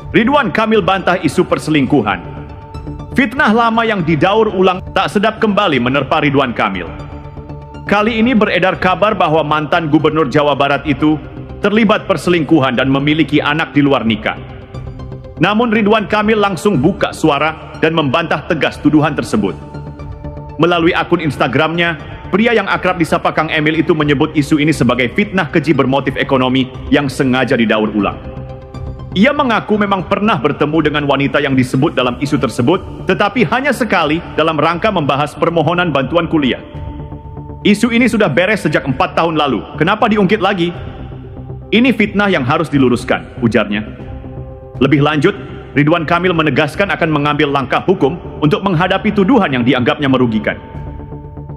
Ridwan Kamil bantah isu perselingkuhan. Fitnah lama yang didaur ulang tak sedap kembali menerpa Ridwan Kamil. Kali ini beredar kabar bahwa mantan Gubernur Jawa Barat itu terlibat perselingkuhan dan memiliki anak di luar nikah. Namun Ridwan Kamil langsung buka suara dan membantah tegas tuduhan tersebut. Melalui akun Instagramnya, pria yang akrab disapa Kang Emil itu menyebut isu ini sebagai fitnah keji bermotif ekonomi yang sengaja didaur ulang. Ia mengaku memang pernah bertemu dengan wanita yang disebut dalam isu tersebut, tetapi hanya sekali dalam rangka membahas permohonan bantuan kuliah. Isu ini sudah beres sejak 4 tahun lalu, kenapa diungkit lagi? Ini fitnah yang harus diluruskan, ujarnya. Lebih lanjut, Ridwan Kamil menegaskan akan mengambil langkah hukum untuk menghadapi tuduhan yang dianggapnya merugikan.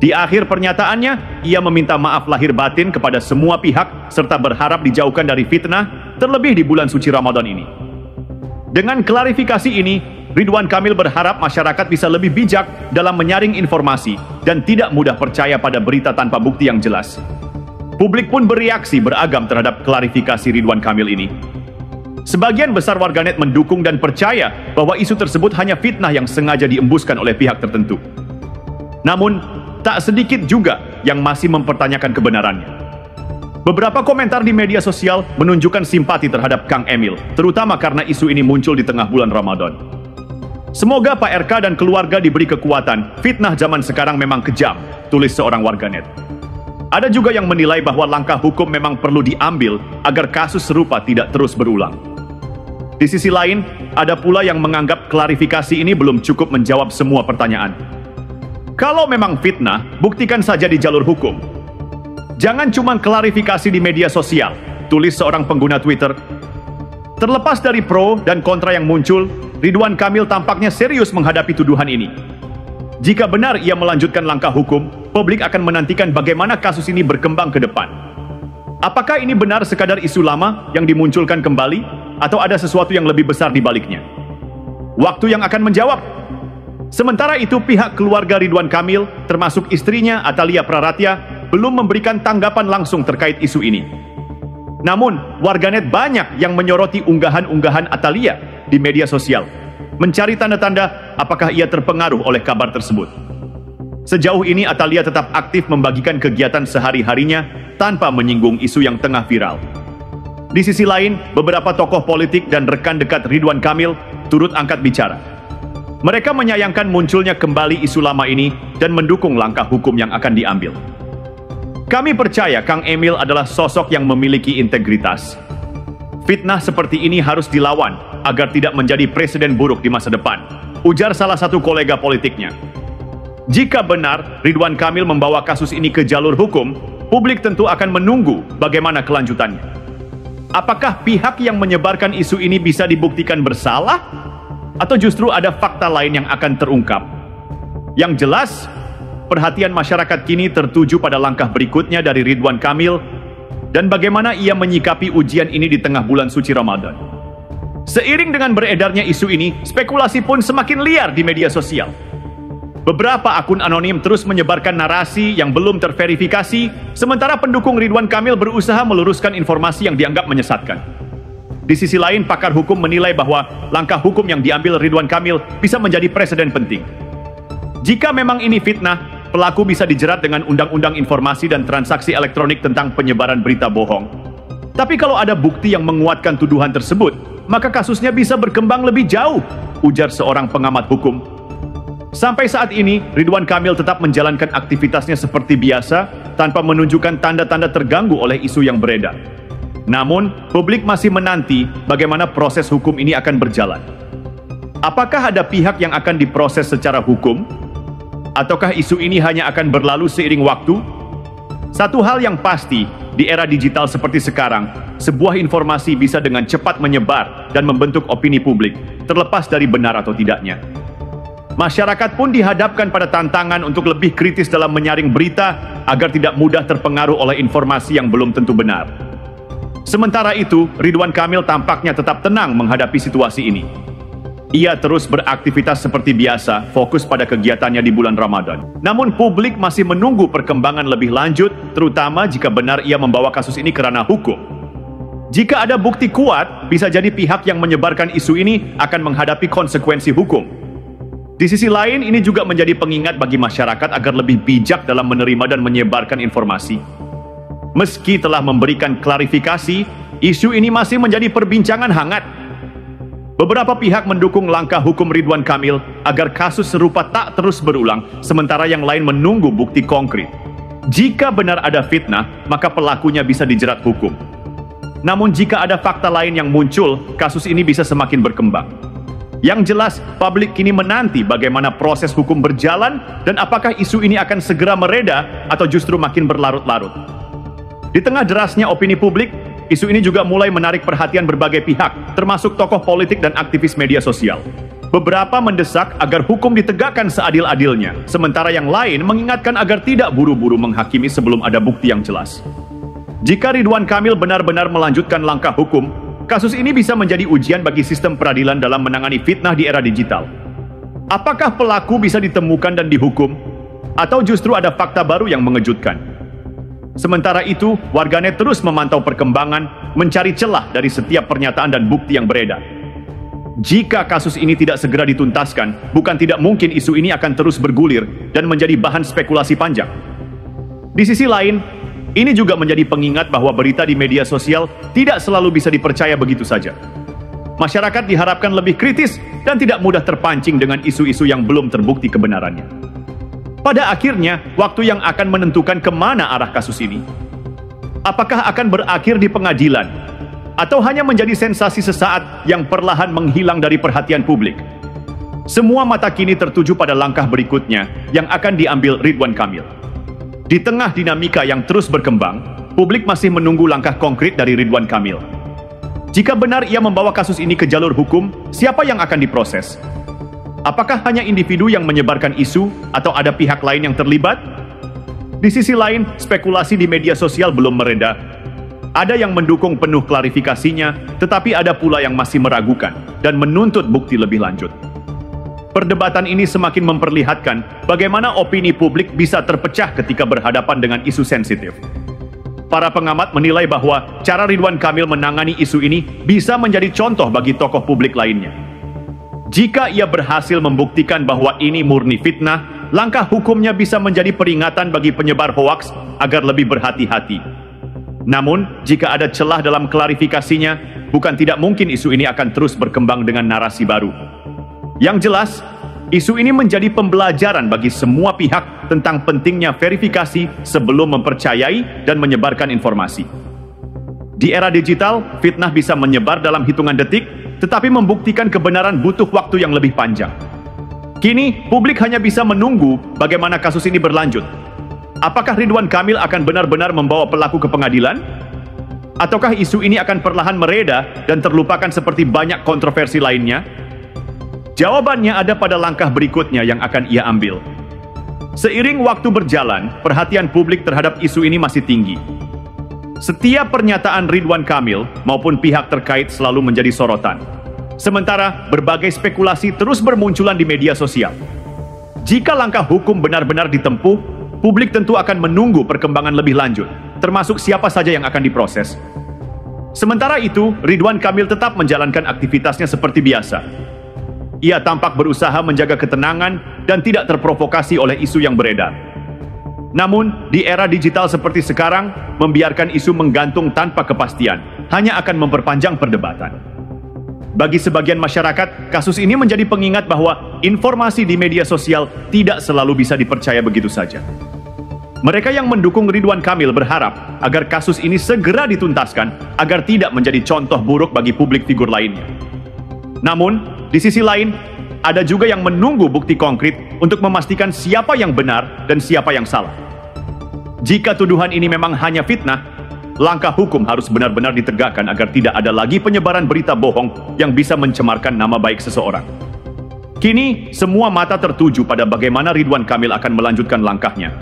Di akhir pernyataannya, ia meminta maaf lahir batin kepada semua pihak serta berharap dijauhkan dari fitnah, terlebih di bulan suci Ramadan ini. Dengan klarifikasi ini, Ridwan Kamil berharap masyarakat bisa lebih bijak dalam menyaring informasi dan tidak mudah percaya pada berita tanpa bukti yang jelas. Publik pun bereaksi beragam terhadap klarifikasi Ridwan Kamil ini. Sebagian besar warganet mendukung dan percaya bahwa isu tersebut hanya fitnah yang sengaja diembuskan oleh pihak tertentu. Namun, tak sedikit juga yang masih mempertanyakan kebenarannya. Beberapa komentar di media sosial menunjukkan simpati terhadap Kang Emil, terutama karena isu ini muncul di tengah bulan Ramadan. Semoga Pak RK dan keluarga diberi kekuatan, fitnah zaman sekarang memang kejam, tulis seorang warganet. Ada juga yang menilai bahwa langkah hukum memang perlu diambil agar kasus serupa tidak terus berulang. Di sisi lain, ada pula yang menganggap klarifikasi ini belum cukup menjawab semua pertanyaan. Kalau memang fitnah, buktikan saja di jalur hukum. Jangan cuma klarifikasi di media sosial, tulis seorang pengguna Twitter. Terlepas dari pro dan kontra yang muncul, Ridwan Kamil tampaknya serius menghadapi tuduhan ini. Jika benar ia melanjutkan langkah hukum, publik akan menantikan bagaimana kasus ini berkembang ke depan. Apakah ini benar sekadar isu lama yang dimunculkan kembali, atau ada sesuatu yang lebih besar di baliknya? Waktu yang akan menjawab. Sementara itu, pihak keluarga Ridwan Kamil, termasuk istrinya Atalia Praratya, belum memberikan tanggapan langsung terkait isu ini. Namun, warganet banyak yang menyoroti unggahan-unggahan Atalia di media sosial, mencari tanda-tanda apakah ia terpengaruh oleh kabar tersebut. Sejauh ini, Atalia tetap aktif membagikan kegiatan sehari-harinya tanpa menyinggung isu yang tengah viral. Di sisi lain, beberapa tokoh politik dan rekan dekat Ridwan Kamil turut angkat bicara. Mereka menyayangkan munculnya kembali isu lama ini dan mendukung langkah hukum yang akan diambil. Kami percaya Kang Emil adalah sosok yang memiliki integritas. Fitnah seperti ini harus dilawan agar tidak menjadi presiden buruk di masa depan, ujar salah satu kolega politiknya. Jika benar Ridwan Kamil membawa kasus ini ke jalur hukum, publik tentu akan menunggu bagaimana kelanjutannya. Apakah pihak yang menyebarkan isu ini bisa dibuktikan bersalah? Atau justru ada fakta lain yang akan terungkap? Yang jelas, perhatian masyarakat kini tertuju pada langkah berikutnya dari Ridwan Kamil dan bagaimana ia menyikapi ujian ini di tengah bulan suci Ramadan. Seiring dengan beredarnya isu ini, spekulasi pun semakin liar di media sosial. Beberapa akun anonim terus menyebarkan narasi yang belum terverifikasi, sementara pendukung Ridwan Kamil berusaha meluruskan informasi yang dianggap menyesatkan. Di sisi lain, pakar hukum menilai bahwa langkah hukum yang diambil Ridwan Kamil bisa menjadi preseden penting. Jika memang ini fitnah, pelaku bisa dijerat dengan Undang-Undang Informasi dan Transaksi Elektronik tentang penyebaran berita bohong. Tapi kalau ada bukti yang menguatkan tuduhan tersebut, maka kasusnya bisa berkembang lebih jauh, ujar seorang pengamat hukum. Sampai saat ini, Ridwan Kamil tetap menjalankan aktivitasnya seperti biasa, tanpa menunjukkan tanda-tanda terganggu oleh isu yang beredar. Namun, publik masih menanti bagaimana proses hukum ini akan berjalan. Apakah ada pihak yang akan diproses secara hukum? Ataukah isu ini hanya akan berlalu seiring waktu? Satu hal yang pasti, di era digital seperti sekarang, sebuah informasi bisa dengan cepat menyebar dan membentuk opini publik, terlepas dari benar atau tidaknya. Masyarakat pun dihadapkan pada tantangan untuk lebih kritis dalam menyaring berita agar tidak mudah terpengaruh oleh informasi yang belum tentu benar. Sementara itu, Ridwan Kamil tampaknya tetap tenang menghadapi situasi ini. Ia terus beraktivitas seperti biasa, fokus pada kegiatannya di bulan Ramadan. Namun publik masih menunggu perkembangan lebih lanjut, terutama jika benar ia membawa kasus ini ke ranah hukum. Jika ada bukti kuat, bisa jadi pihak yang menyebarkan isu ini akan menghadapi konsekuensi hukum. Di sisi lain, ini juga menjadi pengingat bagi masyarakat agar lebih bijak dalam menerima dan menyebarkan informasi. Meski telah memberikan klarifikasi, isu ini masih menjadi perbincangan hangat. Beberapa pihak mendukung langkah hukum Ridwan Kamil agar kasus serupa tak terus berulang, sementara yang lain menunggu bukti konkret. Jika benar ada fitnah, maka pelakunya bisa dijerat hukum. Namun jika ada fakta lain yang muncul, kasus ini bisa semakin berkembang. Yang jelas, publik kini menanti bagaimana proses hukum berjalan dan apakah isu ini akan segera mereda atau justru makin berlarut-larut. Di tengah derasnya opini publik, isu ini juga mulai menarik perhatian berbagai pihak, termasuk tokoh politik dan aktivis media sosial. Beberapa mendesak agar hukum ditegakkan seadil-adilnya, sementara yang lain mengingatkan agar tidak buru-buru menghakimi sebelum ada bukti yang jelas. Jika Ridwan Kamil benar-benar melanjutkan langkah hukum, kasus ini bisa menjadi ujian bagi sistem peradilan dalam menangani fitnah di era digital. Apakah pelaku bisa ditemukan dan dihukum, atau justru ada fakta baru yang mengejutkan? Sementara itu, warganet terus memantau perkembangan, mencari celah dari setiap pernyataan dan bukti yang beredar. Jika kasus ini tidak segera dituntaskan, bukan tidak mungkin isu ini akan terus bergulir dan menjadi bahan spekulasi panjang. Di sisi lain, ini juga menjadi pengingat bahwa berita di media sosial tidak selalu bisa dipercaya begitu saja. Masyarakat diharapkan lebih kritis dan tidak mudah terpancing dengan isu-isu yang belum terbukti kebenarannya. Pada akhirnya, waktu yang akan menentukan kemana arah kasus ini. Apakah akan berakhir di pengadilan? Atau hanya menjadi sensasi sesaat yang perlahan menghilang dari perhatian publik? Semua mata kini tertuju pada langkah berikutnya yang akan diambil Ridwan Kamil. Di tengah dinamika yang terus berkembang, publik masih menunggu langkah konkret dari Ridwan Kamil. Jika benar ia membawa kasus ini ke jalur hukum, siapa yang akan diproses? Apakah hanya individu yang menyebarkan isu atau ada pihak lain yang terlibat? Di sisi lain, spekulasi di media sosial belum mereda. Ada yang mendukung penuh klarifikasinya, tetapi ada pula yang masih meragukan dan menuntut bukti lebih lanjut. Perdebatan ini semakin memperlihatkan bagaimana opini publik bisa terpecah ketika berhadapan dengan isu sensitif. Para pengamat menilai bahwa cara Ridwan Kamil menangani isu ini bisa menjadi contoh bagi tokoh publik lainnya. Jika ia berhasil membuktikan bahwa ini murni fitnah, langkah hukumnya bisa menjadi peringatan bagi penyebar hoaks agar lebih berhati-hati. Namun, jika ada celah dalam klarifikasinya, bukan tidak mungkin isu ini akan terus berkembang dengan narasi baru. Yang jelas, isu ini menjadi pembelajaran bagi semua pihak tentang pentingnya verifikasi sebelum mempercayai dan menyebarkan informasi. Di era digital, fitnah bisa menyebar dalam hitungan detik, tetapi membuktikan kebenaran butuh waktu yang lebih panjang. Kini, publik hanya bisa menunggu bagaimana kasus ini berlanjut. Apakah Ridwan Kamil akan benar-benar membawa pelaku ke pengadilan? Ataukah isu ini akan perlahan mereda dan terlupakan seperti banyak kontroversi lainnya? Jawabannya ada pada langkah berikutnya yang akan ia ambil. Seiring waktu berjalan, perhatian publik terhadap isu ini masih tinggi. Setiap pernyataan Ridwan Kamil maupun pihak terkait selalu menjadi sorotan. Sementara berbagai spekulasi terus bermunculan di media sosial. Jika langkah hukum benar-benar ditempuh, publik tentu akan menunggu perkembangan lebih lanjut, termasuk siapa saja yang akan diproses. Sementara itu, Ridwan Kamil tetap menjalankan aktivitasnya seperti biasa. Ia tampak berusaha menjaga ketenangan dan tidak terprovokasi oleh isu yang beredar. Namun, di era digital seperti sekarang, membiarkan isu menggantung tanpa kepastian hanya akan memperpanjang perdebatan. Bagi sebagian masyarakat, kasus ini menjadi pengingat bahwa informasi di media sosial tidak selalu bisa dipercaya begitu saja. Mereka yang mendukung Ridwan Kamil berharap agar kasus ini segera dituntaskan agar tidak menjadi contoh buruk bagi publik figur lainnya. Namun, di sisi lain, ada juga yang menunggu bukti konkret untuk memastikan siapa yang benar dan siapa yang salah. Jika tuduhan ini memang hanya fitnah, langkah hukum harus benar-benar ditegakkan agar tidak ada lagi penyebaran berita bohong yang bisa mencemarkan nama baik seseorang. Kini, semua mata tertuju pada bagaimana Ridwan Kamil akan melanjutkan langkahnya.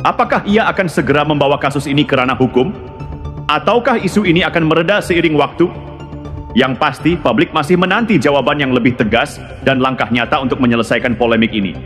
Apakah ia akan segera membawa kasus ini ke ranah hukum? Ataukah isu ini akan mereda seiring waktu? Yang pasti, publik masih menanti jawaban yang lebih tegas dan langkah nyata untuk menyelesaikan polemik ini.